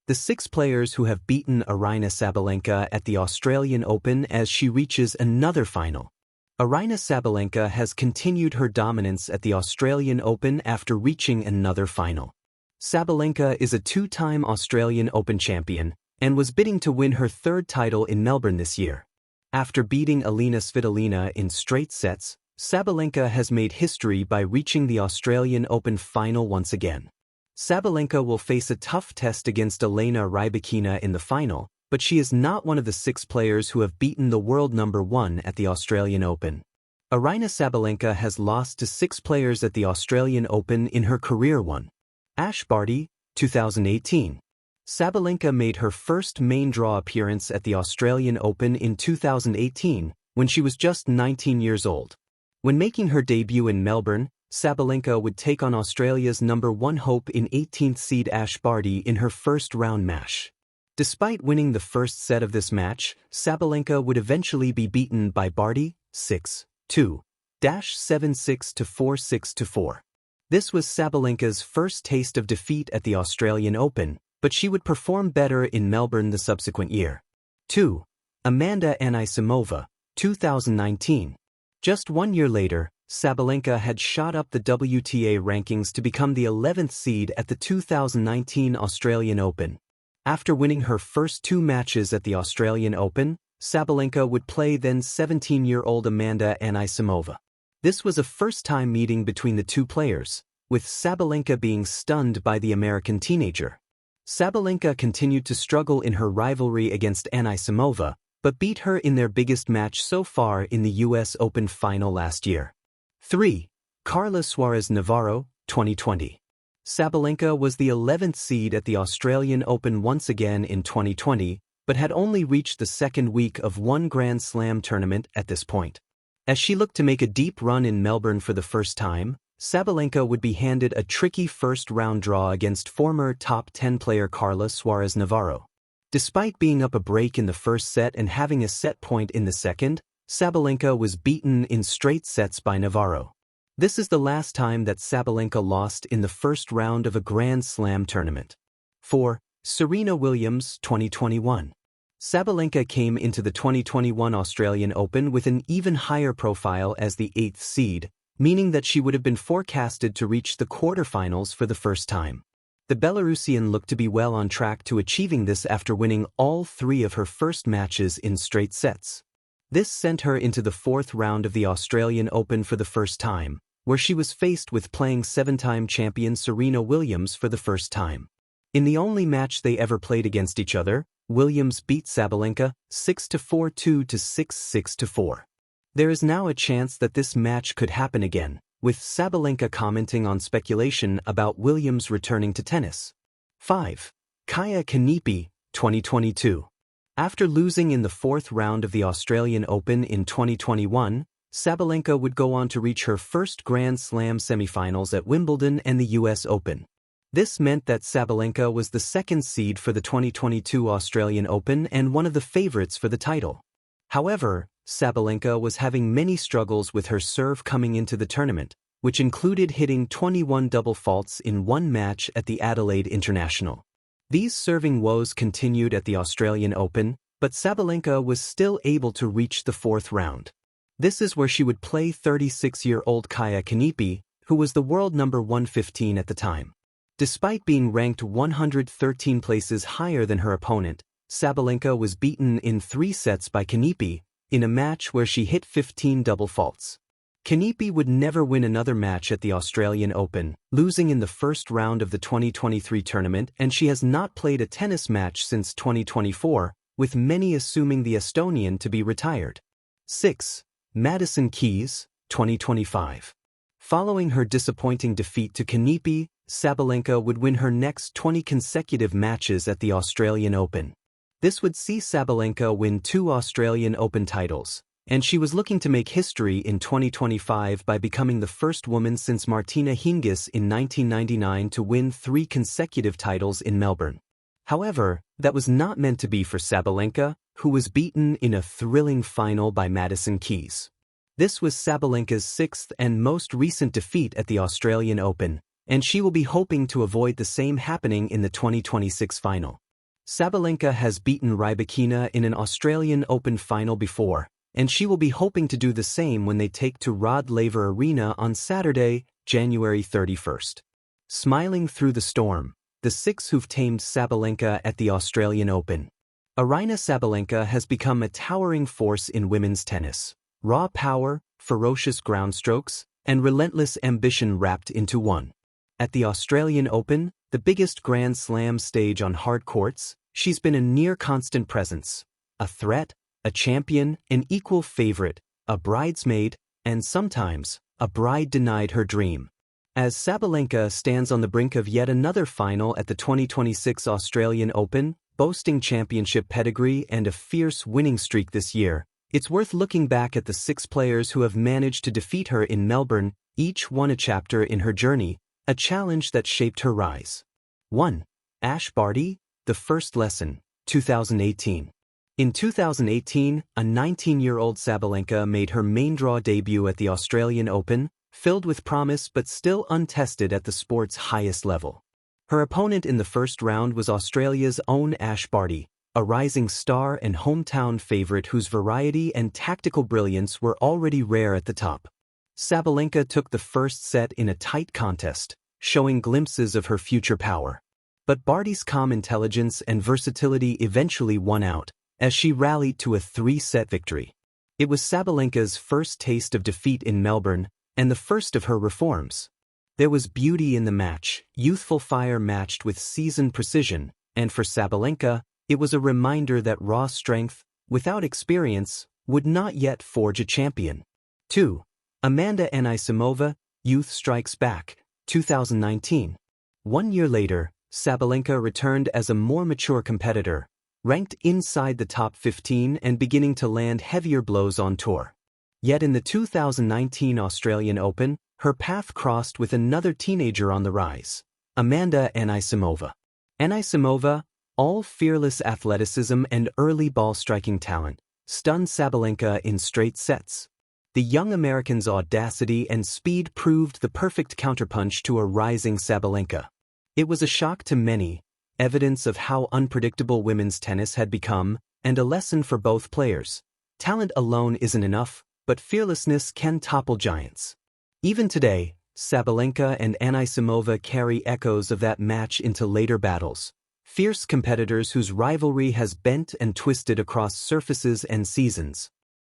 the 6 players who have beaten Aryna Sabalenka at the Australian Open as she reaches another final. Aryna Sabalenka has continued her dominance at the Australian Open after reaching another final. Sabalenka is a 2-time Australian Open champion and was bidding to win her 3rd title in Melbourne this year. After beating Aryna Sabalenka in straight sets, Sabalenka has made history by reaching the Australian Open final once again. Sabalenka will face a tough test against Elena Rybakina in the final, but she is not one of the 6 players who have beaten the world number 1 at the Australian Open. Aryna Sabalenka has lost to 6 players at the Australian Open in her career. 1. Barty, 2018. Sabalenka made her first main draw appearance at the Australian Open in 2018, when she was just 19 years old. When making her debut in Melbourne, Sabalenka would take on Australia's number 1 hope in 18th seed Barty in her first round match. Despite winning the first set of this match, Sabalenka would eventually be beaten by Barty 6-2, 7-6 to 4-6 to 4. This was Sabalenka's first taste of defeat at the Australian Open, but she would perform better in Melbourne the subsequent year. 2. Anisimova, 2019. Just 1 year later, Sabalenka had shot up the WTA rankings to become the 11th seed at the 2019 Australian Open. After winning her first 2 matches at the Australian Open, Sabalenka would play then 17-year-old Anisimova. This was a first-time meeting between the 2 players, with Sabalenka being stunned by the American teenager. Sabalenka continued to struggle in her rivalry against Anisimova, but beat her in their biggest match so far in the US Open final last year. 3. Carla Suarez Navarro, 2020. Sabalenka was the 11th seed at the Australian Open once again in 2020, but had only reached the 2nd week of one Grand Slam tournament at this point. As she looked to make a deep run in Melbourne for the first time, Sabalenka would be handed a tricky first-round draw against former top 10 player Carla Suarez Navarro. Despite being up a break in the first set and having a set point in the second, Sabalenka was beaten in straight sets by Navarro. This is the last time that Sabalenka lost in the first round of a Grand Slam tournament. 4. Serena Williams, 2021. Sabalenka came into the 2021 Australian Open with an even higher profile as the 8th seed, meaning that she would have been forecasted to reach the quarterfinals for the first time. The Belarusian looked to be well on track to achieving this after winning all 3 of her first matches in straight sets. This sent her into the 4th round of the Australian Open for the first time, where she was faced with playing 7-time champion Serena Williams for the first time. In the only match they ever played against each other, Williams beat Sabalenka 6-4-2 to 6-6-4. There is now a chance that this match could happen again, with Sabalenka commenting on speculation about Williams returning to tennis. 5. Kaia Kanepi, 2022. After losing in the 4th round of the Australian Open in 2021, Sabalenka would go on to reach her first Grand Slam semifinals at Wimbledon and the US Open. This meant that Sabalenka was the 2nd seed for the 2022 Australian Open and one of the favorites for the title. However, Sabalenka was having many struggles with her serve coming into the tournament, which included hitting 21 double faults in one match at the Adelaide International. These serving woes continued at the Australian Open, but Sabalenka was still able to reach the 4th round. This is where she would play 36-year-old Kaia Kanepi, who was the world number 115 at the time. Despite being ranked 113 places higher than her opponent, Sabalenka was beaten in 3 sets by Kanepi, in a match where she hit 15 double faults. Kanepi would never win another match at the Australian Open, losing in the first round of the 2023 tournament, and she has not played a tennis match since 2024, with many assuming the Estonian to be retired. 6. Madison Keys, 2025. Following her disappointing defeat to Kanepi, Sabalenka would win her next 20 consecutive matches at the Australian Open. This would see Sabalenka win 2 Australian Open titles, and she was looking to make history in 2025 by becoming the first woman since Martina Hingis in 1999 to win 3 consecutive titles in Melbourne. However, that was not meant to be for Sabalenka, who was beaten in a thrilling final by Madison Keys. This was Sabalenka's 6th and most recent defeat at the Australian Open, and she will be hoping to avoid the same happening in the 2026 final. Sabalenka has beaten Rybakina in an Australian Open final before, and she will be hoping to do the same when they take to Rod Laver Arena on Saturday, January 31st. Smiling through the storm, the six who've tamed Sabalenka at the Australian Open. Aryna Sabalenka has become a towering force in women's tennis. Raw power, ferocious ground strokes, and relentless ambition wrapped into one. At the Australian Open, the biggest Grand Slam stage on hard courts, she's been a near-constant presence. A threat, a champion, an equal favorite, a bridesmaid, and sometimes, a bride denied her dream. As Sabalenka stands on the brink of yet another final at the 2026 Australian Open, boasting championship pedigree and a fierce winning streak this year, it's worth looking back at the six players who have managed to defeat her in Melbourne, each one a chapter in her journey, a challenge that shaped her rise. 1. Barty, The First Lesson, 2018. In 2018, a 19-year-old Sabalenka made her main draw debut at the Australian Open, filled with promise but still untested at the sport's highest level. Her opponent in the first round was Australia's own Barty, a rising star and hometown favorite whose variety and tactical brilliance were already rare at the top. Sabalenka took the first set in a tight contest, showing glimpses of her future power. But Barty's calm intelligence and versatility eventually won out, as she rallied to a 3-set victory. It was Sabalenka's first taste of defeat in Melbourne, and the first of her reforms. There was beauty in the match, youthful fire matched with seasoned precision, and for Sabalenka, it was a reminder that raw strength, without experience, would not yet forge a champion. 2. Anisimova, Youth Strikes Back, 2019. 1 year later, Sabalenka returned as a more mature competitor, ranked inside the top 15 and beginning to land heavier blows on tour. Yet in the 2019 Australian Open, her path crossed with another teenager on the rise, Anisimova. Anisimova, all fearless athleticism and early ball-striking talent, stunned Sabalenka in straight sets. The young American's audacity and speed proved the perfect counterpunch to a rising Sabalenka. It was a shock to many, evidence of how unpredictable women's tennis had become, and a lesson for both players. Talent alone isn't enough, but fearlessness can topple giants. Even today, Sabalenka and Anisimova carry echoes of that match into later battles. Fierce competitors whose rivalry has bent and twisted across surfaces and seasons.